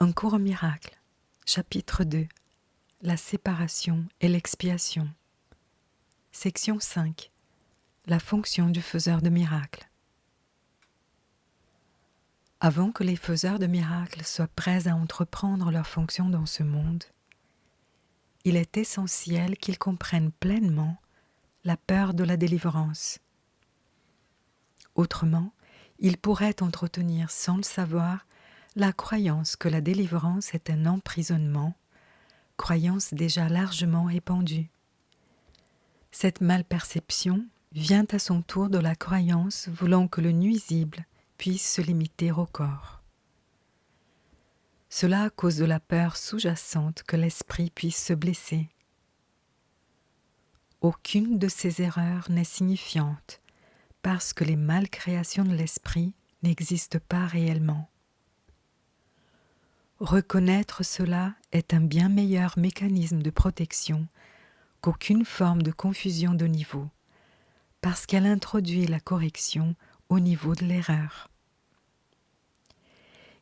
Un cours au miracle, chapitre 2, la séparation et l'expiation. Section 5, la fonction du faiseur de miracles. Avant que les faiseurs de miracles soient prêts à entreprendre leur fonction dans ce monde, il est essentiel qu'ils comprennent pleinement la peur de la délivrance. Autrement, ils pourraient entretenir sans le savoir la croyance que la délivrance est un emprisonnement, croyance déjà largement répandue. Cette malperception vient à son tour de la croyance voulant que le nuisible puisse se limiter au corps. Cela à cause de la peur sous-jacente que l'esprit puisse se blesser. Aucune de ces erreurs n'est signifiante parce que les malcréations de l'esprit n'existent pas réellement. Reconnaître cela est un bien meilleur mécanisme de protection qu'aucune forme de confusion de niveau, parce qu'elle introduit la correction au niveau de l'erreur.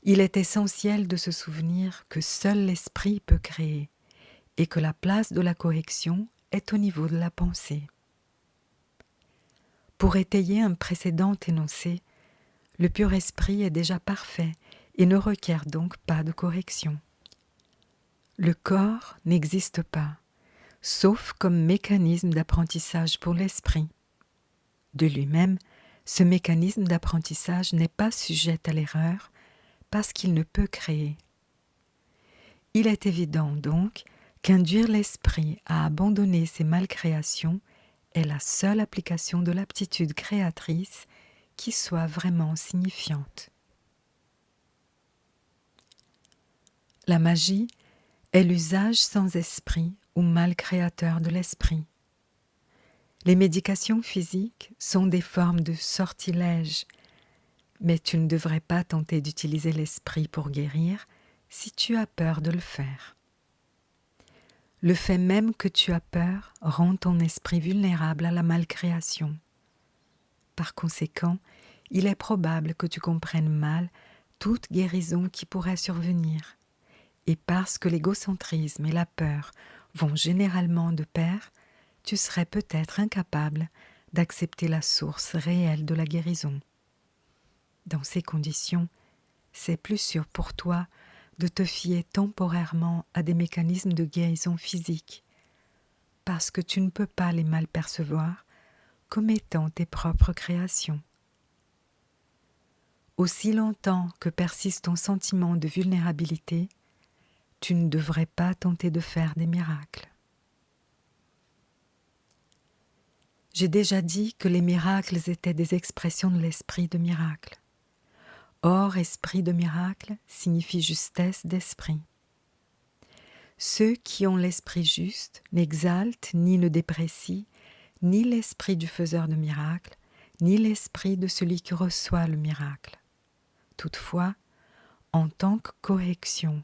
Il est essentiel de se souvenir que seul l'esprit peut créer et que la place de la correction est au niveau de la pensée. Pour étayer un précédent énoncé, le pur esprit est déjà parfait et ne requiert donc pas de correction. Le corps n'existe pas, sauf comme mécanisme d'apprentissage pour l'esprit. De lui-même, ce mécanisme d'apprentissage n'est pas sujet à l'erreur parce qu'il ne peut créer. Il est évident donc qu'induire l'esprit à abandonner ses malcréations est la seule application de l'aptitude créatrice qui soit vraiment signifiante. La magie est l'usage sans esprit ou mal créateur de l'esprit. Les médications physiques sont des formes de sortilèges, mais tu ne devrais pas tenter d'utiliser l'esprit pour guérir si tu as peur de le faire. Le fait même que tu as peur rend ton esprit vulnérable à la malcréation. Par conséquent, il est probable que tu comprennes mal toute guérison qui pourrait survenir. Et parce que l'égocentrisme et la peur vont généralement de pair, tu serais peut-être incapable d'accepter la source réelle de la guérison. Dans ces conditions, c'est plus sûr pour toi de te fier temporairement à des mécanismes de guérison physique, parce que tu ne peux pas les mal percevoir comme étant tes propres créations. Aussi longtemps que persiste ton sentiment de vulnérabilité, tu ne devrais pas tenter de faire des miracles. J'ai déjà dit que les miracles étaient des expressions de l'esprit de miracle. Or, esprit de miracle signifie justesse d'esprit. Ceux qui ont l'esprit juste n'exaltent ni ne déprécient ni l'esprit du faiseur de miracles, ni l'esprit de celui qui reçoit le miracle. Toutefois, en tant que correction,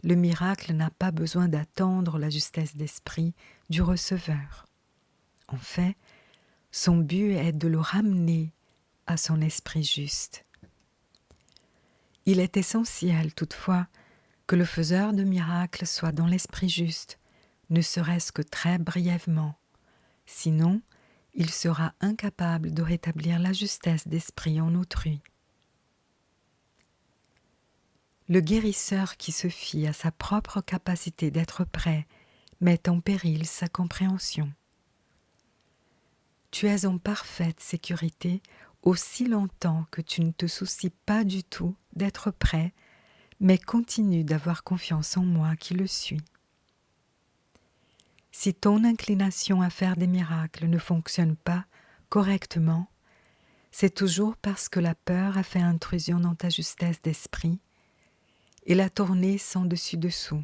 le miracle n'a pas besoin d'attendre la justesse d'esprit du receveur. En fait, son but est de le ramener à son esprit juste. Il est essentiel, toutefois, que le faiseur de miracles soit dans l'esprit juste, ne serait-ce que très brièvement. Sinon, il sera incapable de rétablir la justesse d'esprit en autrui. Le guérisseur qui se fie à sa propre capacité d'être prêt met en péril sa compréhension. Tu es en parfaite sécurité aussi longtemps que tu ne te soucies pas du tout d'être prêt, mais continue d'avoir confiance en moi qui le suis. Si ton inclination à faire des miracles ne fonctionne pas correctement, c'est toujours parce que la peur a fait intrusion dans ta justesse d'esprit et l'a tournée sans dessus-dessous.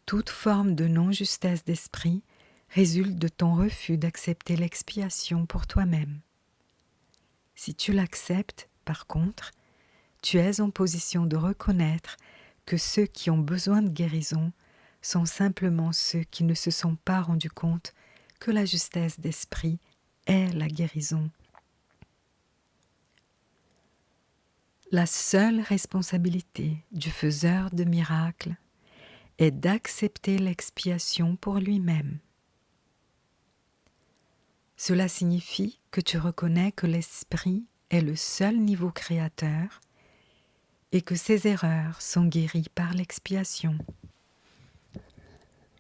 Toute forme de non-justesse d'esprit résulte de ton refus d'accepter l'expiation pour toi-même. Si tu l'acceptes, par contre, tu es en position de reconnaître que ceux qui ont besoin de guérison sont simplement ceux qui ne se sont pas rendus compte que la justesse d'esprit est la guérison. La seule responsabilité du faiseur de miracles est d'accepter l'expiation pour lui-même. Cela signifie que tu reconnais que l'esprit est le seul niveau créateur et que ses erreurs sont guéries par l'expiation.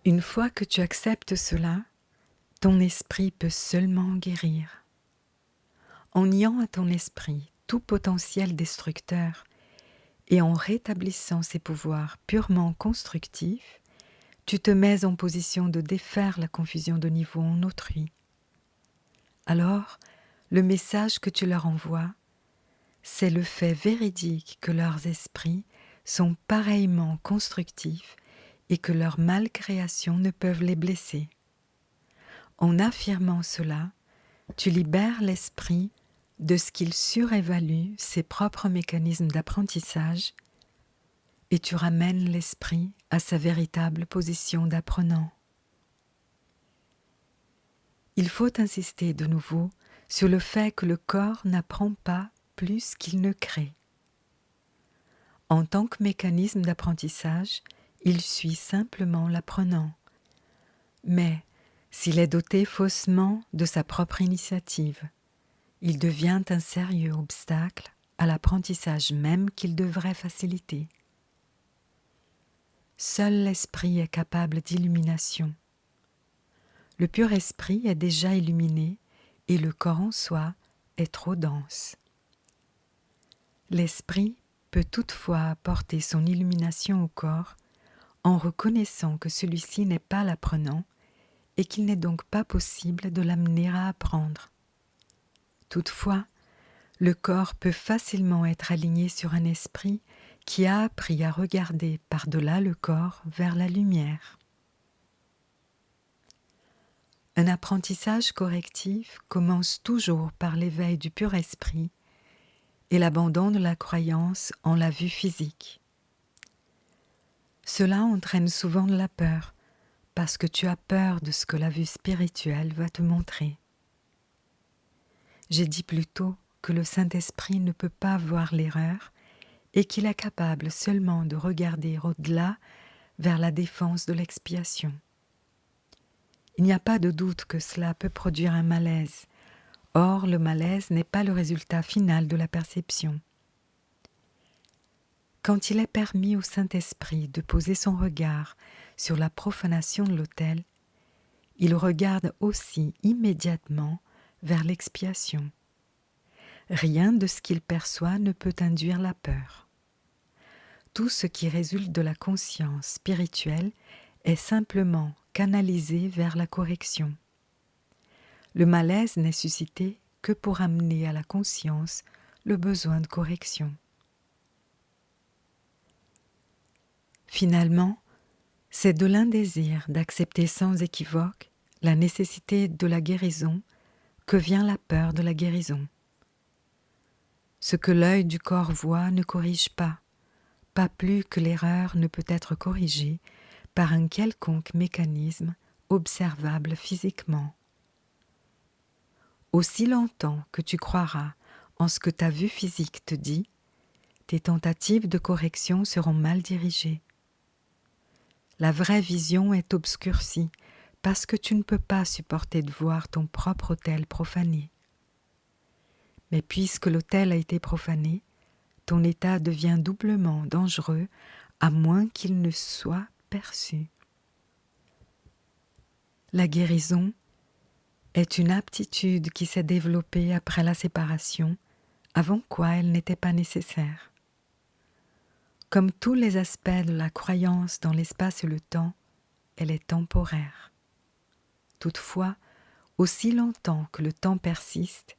Une fois que tu acceptes cela, ton esprit peut seulement guérir. En niant à ton esprit tout potentiel destructeur et en rétablissant ses pouvoirs purement constructifs, tu te mets en position de défaire la confusion de niveau en autrui. Alors, le message que tu leur envoies, c'est le fait véridique que leurs esprits sont pareillement constructifs et que leurs malcréations ne peuvent les blesser. En affirmant cela, tu libères l'esprit de ce qu'il surévalue ses propres mécanismes d'apprentissage et tu ramènes l'esprit à sa véritable position d'apprenant. Il faut insister de nouveau sur le fait que le corps n'apprend pas plus qu'il ne crée. En tant que mécanisme d'apprentissage, il suit simplement l'apprenant. Mais s'il est doté faussement de sa propre initiative, il devient un sérieux obstacle à l'apprentissage même qu'il devrait faciliter. Seul l'esprit est capable d'illumination. Le pur esprit est déjà illuminé et le corps en soi est trop dense. L'esprit peut toutefois apporter son illumination au corps en reconnaissant que celui-ci n'est pas l'apprenant et qu'il n'est donc pas possible de l'amener à apprendre. Toutefois, le corps peut facilement être aligné sur un esprit qui a appris à regarder par-delà le corps vers la lumière. Un apprentissage correctif commence toujours par l'éveil du pur esprit et l'abandon de la croyance en la vue physique. Cela entraîne souvent de la peur, parce que tu as peur de ce que la vue spirituelle va te montrer. J'ai dit plus tôt que le Saint-Esprit ne peut pas voir l'erreur et qu'il est capable seulement de regarder au-delà vers la défense de l'expiation. Il n'y a pas de doute que cela peut produire un malaise. Or, le malaise n'est pas le résultat final de la perception. Quand il est permis au Saint-Esprit de poser son regard sur la profanation de l'autel, il regarde aussi immédiatement vers l'expiation. Rien de ce qu'il perçoit ne peut induire la peur. Tout ce qui résulte de la conscience spirituelle est simplement canalisé vers la correction. Le malaise n'est suscité que pour amener à la conscience le besoin de correction. Finalement, c'est de l'indésir d'accepter sans équivoque la nécessité de la guérison que vient la peur de la guérison. Ce que l'œil du corps voit ne corrige pas plus que l'erreur ne peut être corrigée par un quelconque mécanisme observable physiquement. Aussi longtemps que tu croiras en ce que ta vue physique te dit, tes tentatives de correction seront mal dirigées. La vraie vision est obscurcie parce que tu ne peux pas supporter de voir ton propre autel profané. Mais puisque l'autel a été profané, ton état devient doublement dangereux à moins qu'il ne soit perçu. La guérison est une aptitude qui s'est développée après la séparation, avant quoi elle n'était pas nécessaire. Comme tous les aspects de la croyance dans l'espace et le temps, elle est temporaire. Toutefois, aussi longtemps que le temps persiste,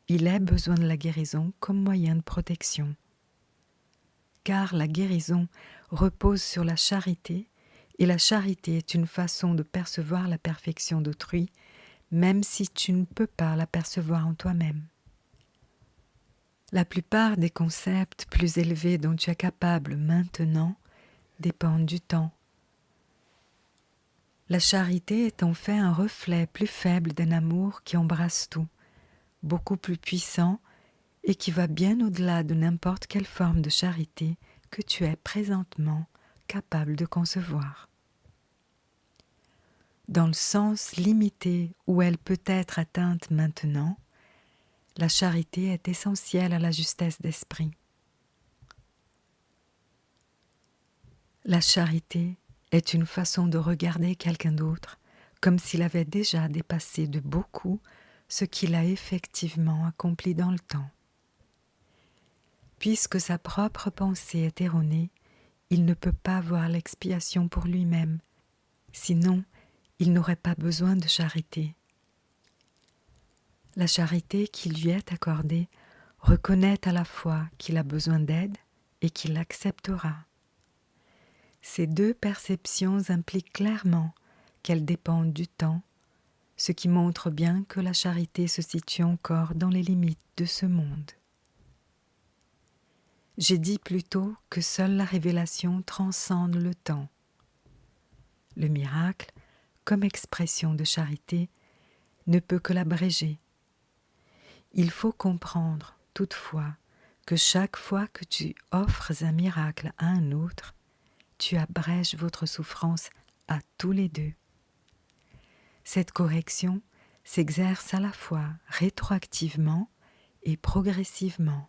il est besoin de la guérison comme moyen de protection. Car la guérison repose sur la charité, et la charité est une façon de percevoir la perfection d'autrui, même si tu ne peux pas la percevoir en toi-même. La plupart des concepts plus élevés dont tu es capable maintenant dépendent du temps. La charité est en fait un reflet plus faible d'un amour qui embrasse tout, beaucoup plus puissant et qui va bien au-delà de n'importe quelle forme de charité que tu es présentement capable de concevoir. Dans le sens limité où elle peut être atteinte maintenant, la charité est essentielle à la justesse d'esprit. La charité est une façon de regarder quelqu'un d'autre comme s'il avait déjà dépassé de beaucoup ce qu'il a effectivement accompli dans le temps. Puisque sa propre pensée est erronée, il ne peut pas voir l'expiation pour lui-même, sinon il n'aurait pas besoin de charité. La charité qui lui est accordée reconnaît à la fois qu'il a besoin d'aide et qu'il l'acceptera. Ces deux perceptions impliquent clairement qu'elles dépendent du temps, ce qui montre bien que la charité se situe encore dans les limites de ce monde. J'ai dit plutôt que seule la révélation transcende le temps. Le miracle, comme expression de charité, ne peut que l'abréger. Il faut comprendre, toutefois, que chaque fois que tu offres un miracle à un autre, tu abrèges votre souffrance à tous les deux. Cette correction s'exerce à la fois rétroactivement et progressivement.